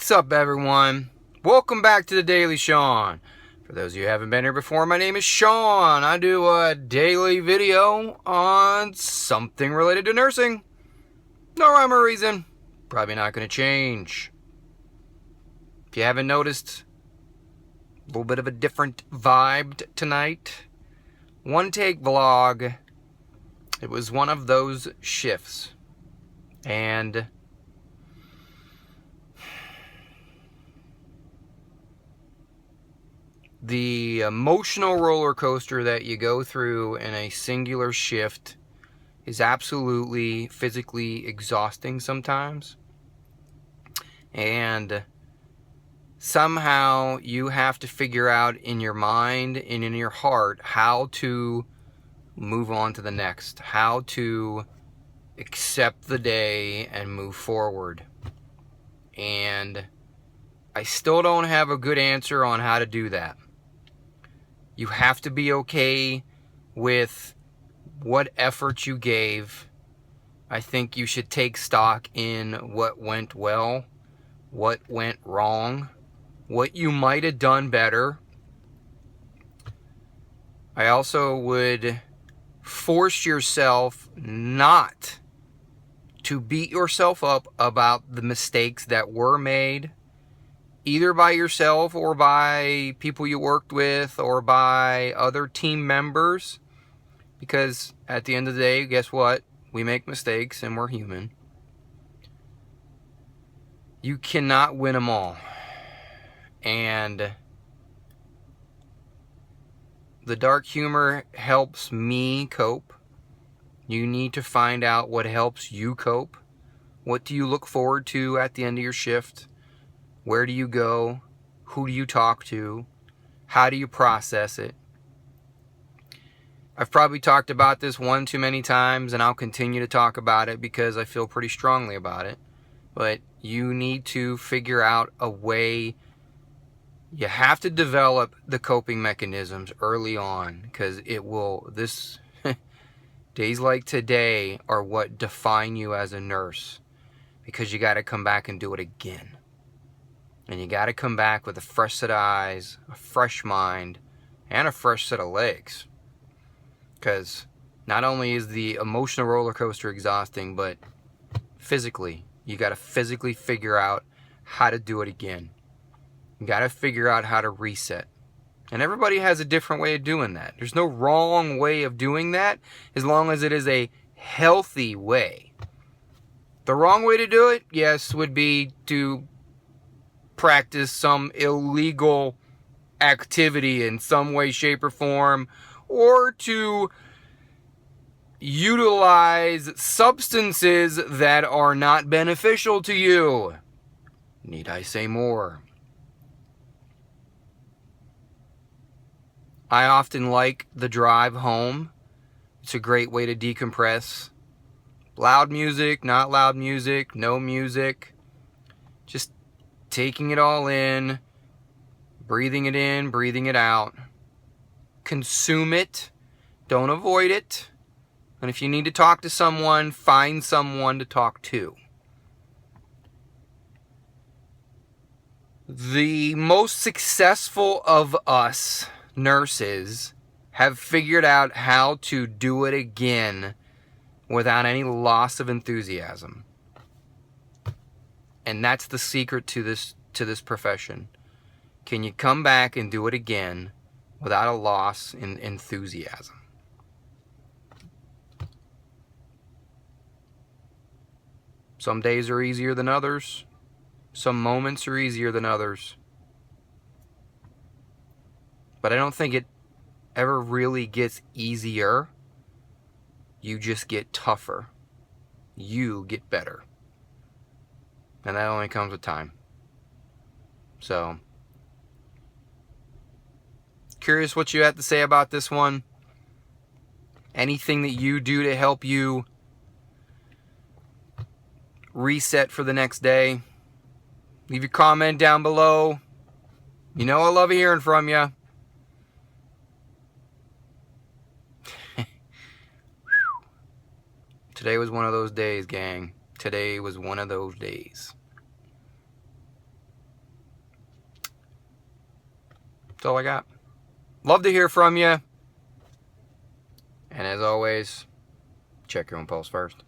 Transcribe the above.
What's up, everyone? Welcome back to the Daily Sean. For those of you who haven't been here before, my name is Sean. I do a daily video on something related to nursing. No rhyme or reason. Probably not going to change. If you haven't noticed, a little bit of a different vibe tonight. One take vlog. It was one of those shifts. And the emotional roller coaster that you go through in a singular shift is absolutely physically exhausting sometimes. And somehow you have to figure out in your mind and in your heart how to move on to the next, how to accept the day and move forward. And I still don't have a good answer on how to do that. You have to be okay with what effort you gave. I think you should take stock in what went well, what went wrong, what you might have done better. I also would force yourself not to beat yourself up about the mistakes that were made, either by yourself or by people you worked with or by other team members. Because at the end of the day, guess what? We make mistakes and we're human. You cannot win them all. And the dark humor helps me cope. You need to find out what helps you cope. What do you look forward to at the end of your shift? Where do you go? Who do you talk to? How do you process it? I've probably talked about this one too many times, and I'll continue to talk about it because I feel pretty strongly about it. But you need to figure out a way. You have to develop the coping mechanisms early on, because days like today are what define you as a nurse, because you got to come back and do it again. And you got to come back with a fresh set of eyes, a fresh mind, and a fresh set of legs. Because not only is the emotional roller coaster exhausting, but physically, you got to physically figure out how to do it again. You got to figure out how to reset. And everybody has a different way of doing that. There's no wrong way of doing that as long as it is a healthy way. The wrong way to do it, yes, would be to practice some illegal activity in some way, shape, or form, or to utilize substances that are not beneficial to you. Need I say more? I often like the drive home. It's a great way to decompress. Loud music, not loud music, no music. Just taking it all in, breathing it out. Consume it. Don't avoid it. And if you need to talk to someone, find someone to talk to. The most successful of us nurses have figured out how to do it again without any loss of enthusiasm. And that's the secret to this profession. Can you come back and do it again without a loss in enthusiasm? Some days are easier than others. Some moments are easier than others. But I don't think it ever really gets easier. You just get tougher. You get better. And that only comes with time. So, curious what you have to say about this one. Anything that you do to help you reset for the next day, leave your comment down below. You know I love hearing from you. Today was one of those days, gang. Today was one of those days. That's all I got. Love to hear from you. And as always, check your own pulse first.